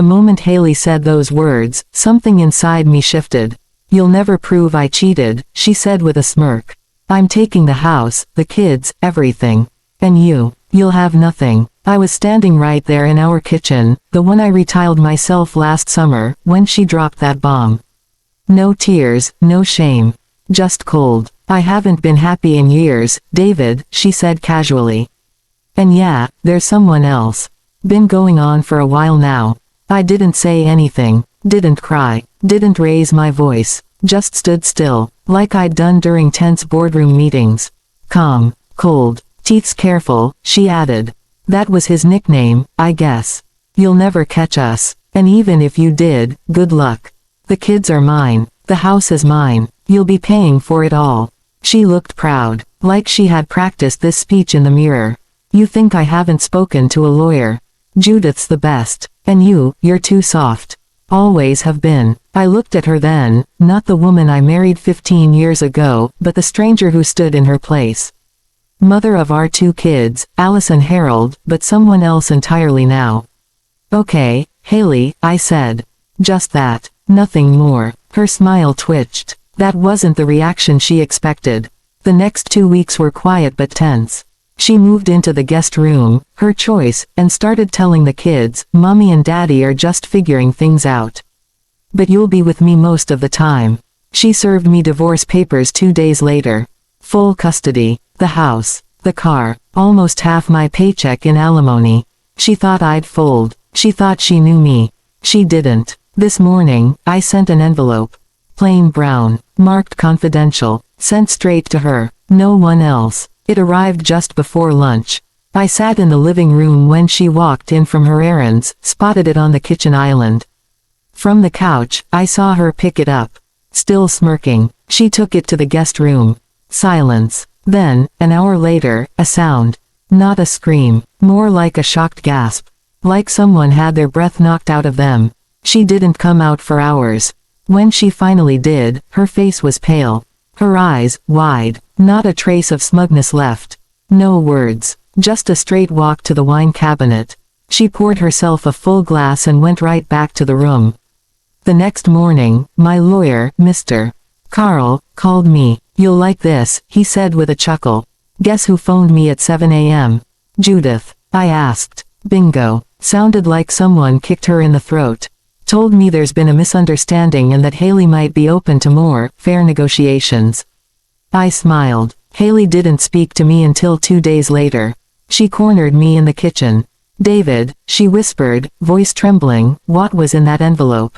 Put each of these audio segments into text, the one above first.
The moment Haley said those words, something inside me shifted. "You'll never prove I cheated," she said with a smirk. "I'm taking the house, the kids, everything. And you'll have nothing." I was standing right there in our kitchen, the one I retiled myself last summer, when she dropped that bomb. No tears, no shame. Just cold. "I haven't been happy in years, David," she said casually. "And yeah, there's someone else. Been going on for a while now." I didn't say anything, didn't cry, didn't raise my voice, just stood still, like I'd done during tense boardroom meetings. "Calm, cold, teeth's careful," she added. "That was his nickname, I guess. You'll never catch us. And even if you did, good luck. The kids are mine. The house is mine. You'll be paying for it all." She looked proud, like she had practiced this speech in the mirror. "You think I haven't spoken to a lawyer? Judith's the best. And you're too soft. Always have been." I looked at her then, not the woman I married 15 years ago, but the stranger who stood in her place. Mother of our 2 kids, Alice and Harold, but someone else entirely now. "Okay, Haley," I said. "Just that. Nothing more." Her smile twitched. That wasn't the reaction she expected. The next 2 weeks were quiet but tense. She moved into the guest room, her choice, and started telling the kids, "Mommy and Daddy are just figuring things out. But you'll be with me most of the time." She served me divorce papers 2 days later. Full custody, the house, the car, almost half my paycheck in alimony. She thought I'd fold. She thought she knew me. She didn't. This morning, I sent an envelope. Plain brown, marked confidential, sent straight to her. No one else. It arrived just before lunch. I sat in the living room when she walked in from her errands, spotted it on the kitchen island. From the couch, I saw her pick it up. Still smirking, she took it to the guest room. Silence. Then, an hour later, a sound. Not a scream, more like a shocked gasp. Like someone had their breath knocked out of them. She didn't come out for hours. When she finally did, her face was pale. Her eyes, wide, not a trace of smugness left. No words, just a straight walk to the wine cabinet. She poured herself a full glass and went right back to the room. The next morning, my lawyer, Mr. Carl, called me. "You'll like this," he said with a chuckle. "Guess who phoned me at 7 a.m.? Judith." I asked. Bingo. Sounded like someone kicked her in the throat. Told me there's been a misunderstanding and that Haley might be open to more, fair negotiations. I smiled. Haley didn't speak to me until 2 days later. She cornered me in the kitchen. "David," she whispered, voice trembling, "what was in that envelope?"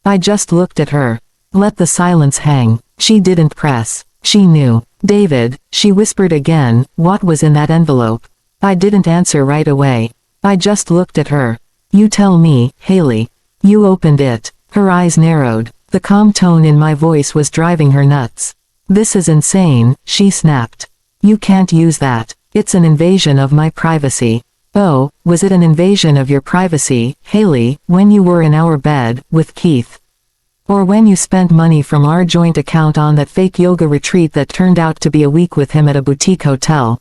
I just looked at her. Let the silence hang. She didn't press. She knew. "David," she whispered again, "what was in that envelope?" I didn't answer right away. I just looked at her. "You tell me, Haley. You opened it." Her eyes narrowed. The calm tone in my voice was driving her nuts. "This is insane," she snapped. "You can't use that. It's an invasion of my privacy." "Oh, was it an invasion of your privacy, Haley, when you were in our bed, with Keith? Or when you spent money from our joint account on that fake yoga retreat that turned out to be a week with him at a boutique hotel?"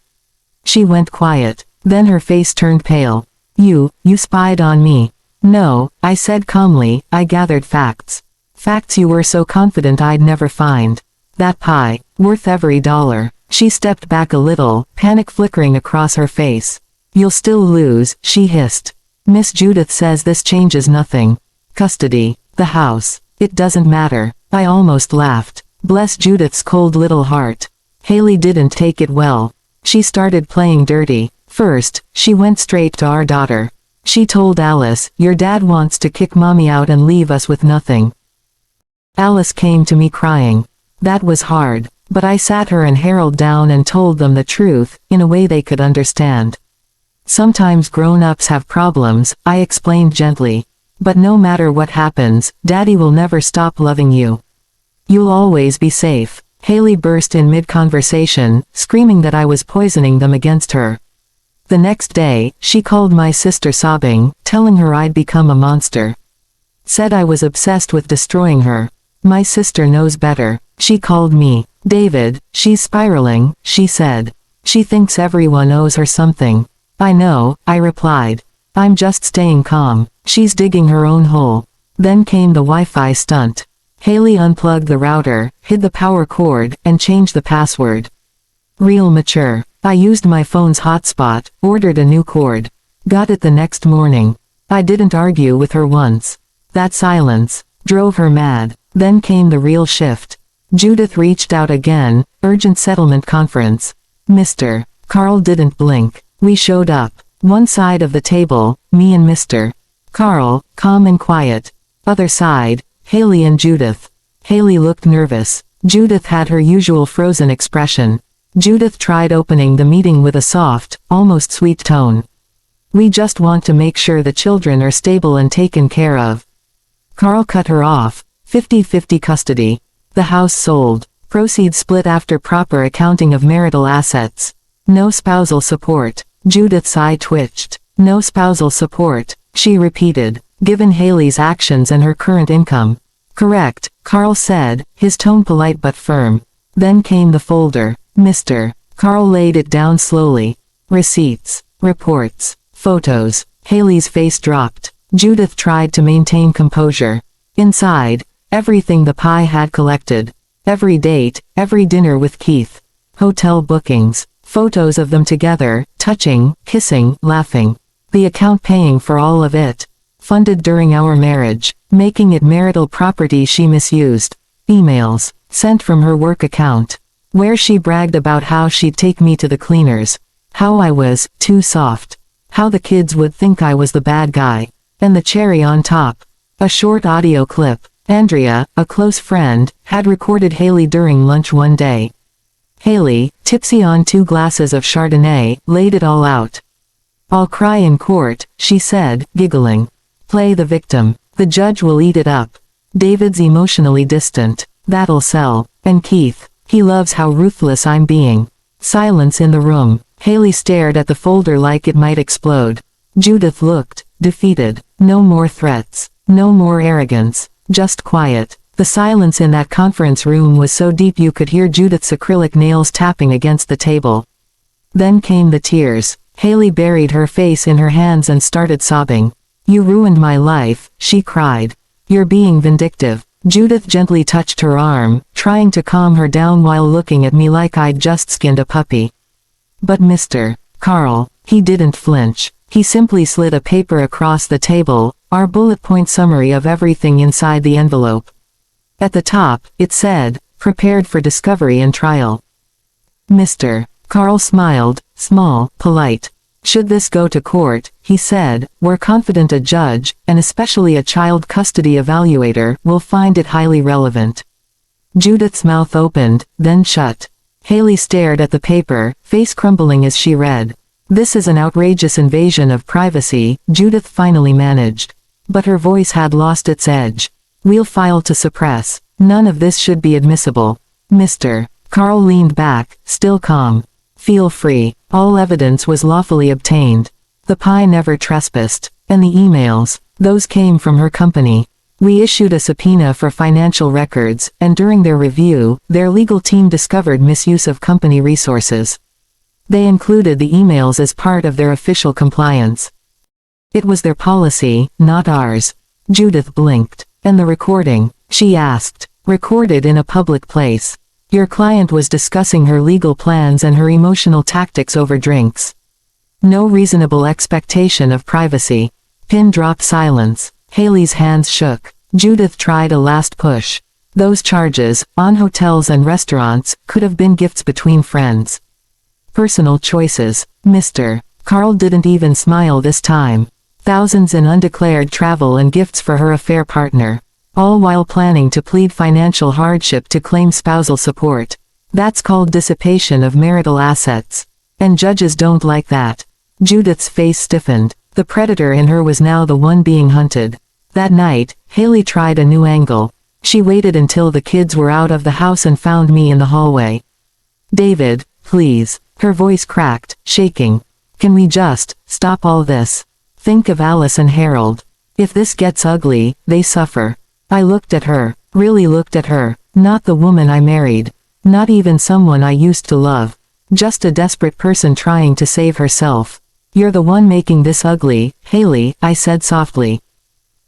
She went quiet. Then her face turned pale. You spied on me." "No," I said calmly, "I gathered facts. Facts you were so confident I'd never find. That pie, worth every dollar." She stepped back a little, panic flickering across her face. "You'll still lose," she hissed. "Miss Judith says this changes nothing. Custody, the house, it doesn't matter." I almost laughed. Bless Judith's cold little heart. Haley didn't take it well. She started playing dirty. First, she went straight to our daughter. She told Alice, "Your dad wants to kick Mommy out and leave us with nothing." Alice came to me crying. That was hard, but I sat her and Harold down and told them the truth, in a way they could understand. "Sometimes grown-ups have problems," I explained gently. "But no matter what happens, Daddy will never stop loving you. You'll always be safe." Haley burst in mid-conversation, screaming that I was poisoning them against her. The next day, she called my sister sobbing, telling her I'd become a monster. Said I was obsessed with destroying her. My sister knows better. She called me. "David, she's spiraling," she said. "She thinks everyone owes her something." "I know," I replied. "I'm just staying calm. She's digging her own hole. Then came the Wi-Fi stunt. Haley unplugged the router, hid the power cord, and changed the password. Real mature. I used my phone's hotspot, ordered a new cord. Got it the next morning. I didn't argue with her once. That silence drove her mad. Then came the real shift. Judith reached out again, urgent settlement conference. Mr. Carl didn't blink. We showed up. One side of the table, me and Mr. Carl, calm and quiet. Other side, Haley and Judith. Haley looked nervous. Judith had her usual frozen expression. Judith tried opening the meeting with a soft, almost sweet tone. We just want to make sure the children are stable and taken care of. Carl cut her off. 50-50 custody. The house sold. Proceeds split after proper accounting of marital assets. No spousal support. Judith's eye twitched. No spousal support, she repeated, given Haley's actions and her current income. Correct, Carl said, his tone polite but firm. Then came the folder. Mr. Carl laid it down slowly. Receipts, reports, photos. Haley's face dropped. Judith tried to maintain composure. Inside, everything the pie had collected. Every date, every dinner with Keith. Hotel bookings, photos of them together, touching, kissing, laughing. The account paying for all of it. Funded during our marriage, making it marital property she misused. Emails, sent from her work account, where she bragged about how she'd take me to the cleaners. How I was too soft. How the kids would think I was the bad guy. And the cherry on top. A short audio clip. Andrea, a close friend, had recorded Haley during lunch one day. Haley, tipsy on 2 glasses of Chardonnay, laid it all out. I'll cry in court, she said, giggling. Play the victim. The judge will eat it up. David's emotionally distant. That'll sell. And Keith, he loves how ruthless I'm being. Silence in the room. Haley stared at the folder like it might explode. Judith looked defeated. No more threats. No more arrogance. Just quiet. The silence in that conference room was so deep you could hear Judith's acrylic nails tapping against the table. Then came the tears. Haley buried her face in her hands and started sobbing. You ruined my life, she cried. You're being vindictive. Judith gently touched her arm, trying to calm her down while looking at me like I'd just skinned a puppy. But Mr. Carl, he didn't flinch. He simply slid a paper across the table, our bullet point summary of everything inside the envelope. At the top, it said, prepared for discovery and trial. Mr. Carl smiled, small, polite. Should this go to court, he said, we're confident a judge, and especially a child custody evaluator, will find it highly relevant. Judith's mouth opened, then shut. Haley stared at the paper, face crumbling as she read. This is an outrageous invasion of privacy, Judith finally managed. But her voice had lost its edge. We'll file to suppress. None of this should be admissible. Mr. Carl leaned back, still calm. Feel free. All evidence was lawfully obtained. The pie never trespassed. And the emails, those came from her company. We issued a subpoena for financial records, and during their review, their legal team discovered misuse of company resources. They included the emails as part of their official compliance. It was their policy, not ours. Judith blinked. And the recording, she asked, recorded in a public place. Your client was discussing her legal plans and her emotional tactics over drinks. No reasonable expectation of privacy. Pin drop silence. Haley's hands shook. Judith tried a last push. Those charges, on hotels and restaurants, could have been gifts between friends. Personal choices. Mr. Carl didn't even smile this time. Thousands in undeclared travel and gifts for her affair partner. All while planning to plead financial hardship to claim spousal support. That's called dissipation of marital assets. And judges don't like that. Judith's face stiffened. The predator in her was now the one being hunted. That night, Haley tried a new angle. She waited until the kids were out of the house and found me in the hallway. David, please. Her voice cracked, shaking. Can we just stop all this? Think of Alice and Harold. If this gets ugly, they suffer. I looked at her, really looked at her, not the woman I married. Not even someone I used to love. Just a desperate person trying to save herself. You're the one making this ugly, Haley, I said softly.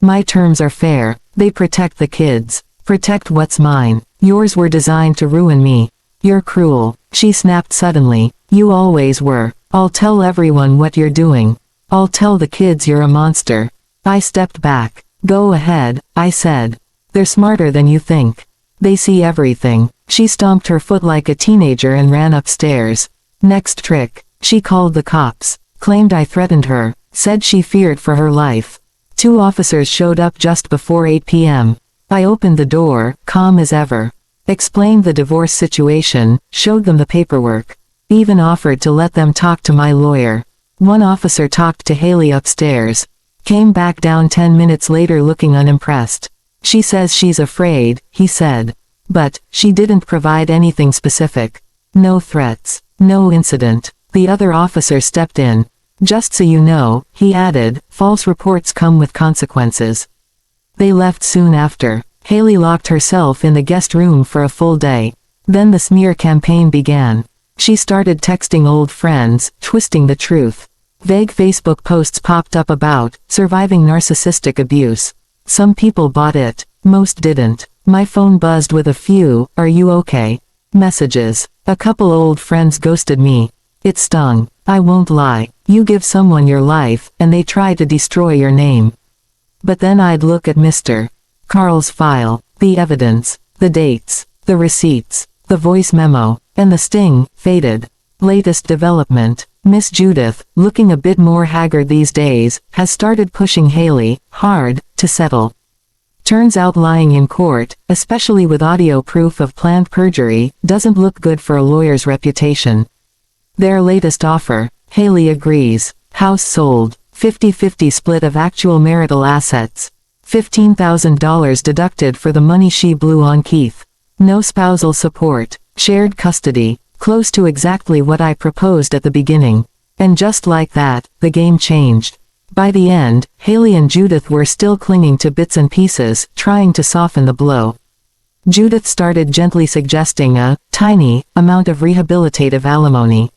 My terms are fair, they protect the kids. Protect what's mine. Yours were designed to ruin me. You're cruel, she snapped suddenly. You always were. I'll tell everyone what you're doing. I'll tell the kids you're a monster. I stepped back. Go ahead, I said. They're smarter than you think. They see everything. She stomped her foot like a teenager and ran upstairs. Next trick. She called the cops. Claimed I threatened her. Said she feared for her life. 2 officers showed up just before 8 p.m. I opened the door, calm as ever. Explained the divorce situation, showed them the paperwork. Even offered to let them talk to my lawyer. One officer talked to Haley upstairs. Came back down 10 minutes later looking unimpressed. She says she's afraid, he said. But, she didn't provide anything specific. No threats. No incident. The other officer stepped in. Just so you know, he added, false reports come with consequences. They left soon after. Haley locked herself in the guest room for a full day. Then the smear campaign began. She started texting old friends, twisting the truth. Vague Facebook posts popped up about surviving narcissistic abuse. Some people bought it, most didn't. My phone buzzed with a few, "Are you okay?" messages. A couple old friends ghosted me. It stung. I won't lie. You give someone your life, and they try to destroy your name. But then I'd look at Mr. Carl's file, the evidence, the dates, the receipts, the voice memo, and the sting faded. Latest development. Miss Judith, looking a bit more haggard these days, has started pushing Haley, hard, to settle. Turns out lying in court, especially with audio proof of planned perjury, doesn't look good for a lawyer's reputation. Their latest offer. Haley agrees. House sold. 50-50 split of actual marital assets. $15,000 deducted for the money she blew on Keith. No spousal support. Shared custody. Close to exactly what I proposed at the beginning. And just like that, the game changed. By the end, Haley and Judith were still clinging to bits and pieces, trying to soften the blow. Judith started gently suggesting a tiny amount of rehabilitative alimony.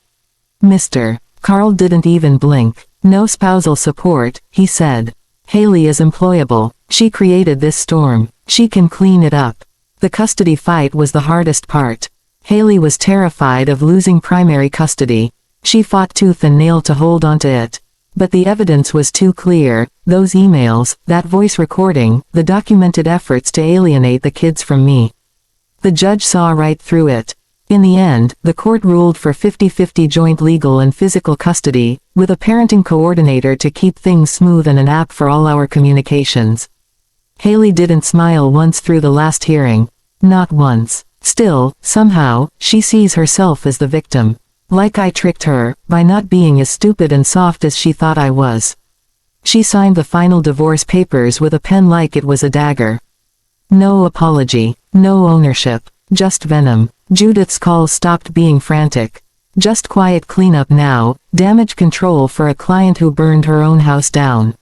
Mr. Carl didn't even blink. No spousal support, he said. Haley is employable. She created this storm. She can clean it up. The custody fight was the hardest part. Haley was terrified of losing primary custody. She fought tooth and nail to hold onto it. But the evidence was too clear, those emails, that voice recording, the documented efforts to alienate the kids from me. The judge saw right through it. In the end, the court ruled for 50-50 joint legal and physical custody, with a parenting coordinator to keep things smooth and an app for all our communications. Haley didn't smile once through the last hearing. Not once. Still, somehow, she sees herself as the victim. Like I tricked her, by not being as stupid and soft as she thought I was. She signed the final divorce papers with a pen like it was a dagger. No apology. No ownership. Just venom. Judith's calls stopped being frantic. Just quiet cleanup now, damage control for a client who burned her own house down.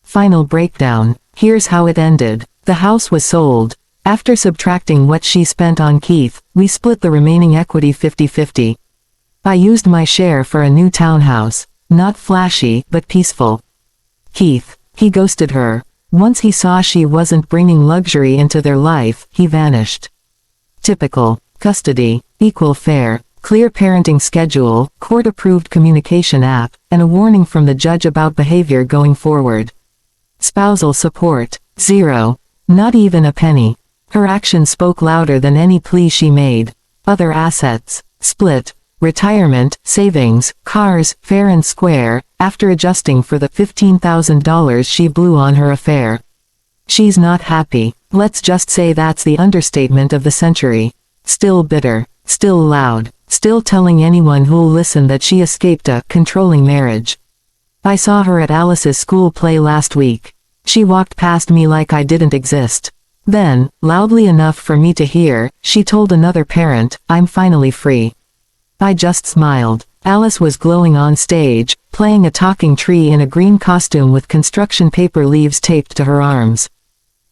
Final breakdown. Here's how it ended. The house was sold. After subtracting what she spent on Keith, we split the remaining equity 50-50. I used my share for a new townhouse. Not flashy, but peaceful. Keith. He ghosted her. Once he saw she wasn't bringing luxury into their life, he vanished. Typical. Custody. Equal fare. Clear parenting schedule, court-approved communication app, and a warning from the judge about behavior going forward. Spousal support. 0. Not even a penny. Her actions spoke louder than any plea she made. Other assets. Split. Retirement, savings, cars, fair and square, after adjusting for the $15,000 she blew on her affair. She's not happy. Let's just say that's the understatement of the century. Still bitter. Still loud. Still telling anyone who'll listen that she escaped a controlling marriage. I saw her at Alice's school play last week. She walked past me like I didn't exist. Then, loudly enough for me to hear, she told another parent, "I'm finally free." I just smiled. Alice was glowing on stage, playing a talking tree in a green costume with construction paper leaves taped to her arms.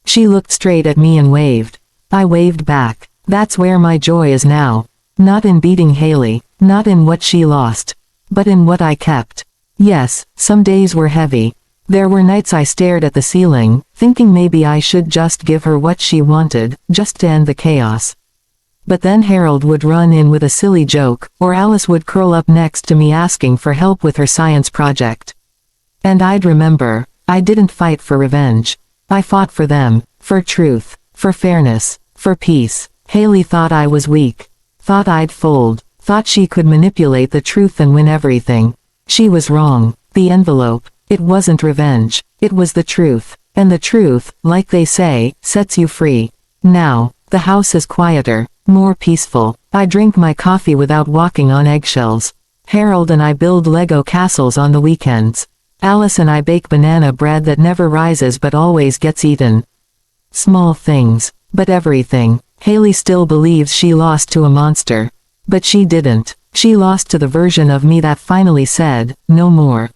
She looked straight at me and waved. I waved back. That's where my joy is now. Not in beating Haley, not in what she lost, but in what I kept. Yes, some days were heavy. There were nights I stared at the ceiling, thinking maybe I should just give her what she wanted, just to end the chaos. But then Harold would run in with a silly joke, or Alice would curl up next to me asking for help with her science project. And I'd remember, I didn't fight for revenge. I fought for them, for truth, for fairness, for peace. Haley thought I was weak. Thought I'd fold. Thought she could manipulate the truth and win everything. She was wrong. The envelope. It wasn't revenge. It was the truth. And the truth, like they say, sets you free. Now, the house is quieter, more peaceful. I drink my coffee without walking on eggshells. Harold and I build Lego castles on the weekends. Alice and I bake banana bread that never rises but always gets eaten. Small things, but everything. Haley still believes she lost to a monster. But she didn't. She lost to the version of me that finally said, no more.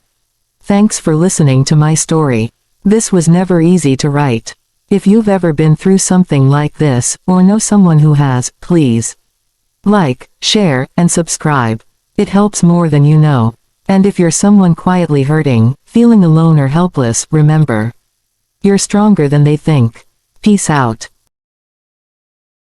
Thanks for listening to my story. This was never easy to write. If you've ever been through something like this, or know someone who has, please like, share, and subscribe. It helps more than you know. And if you're someone quietly hurting, feeling alone or helpless, remember, you're stronger than they think. Peace out.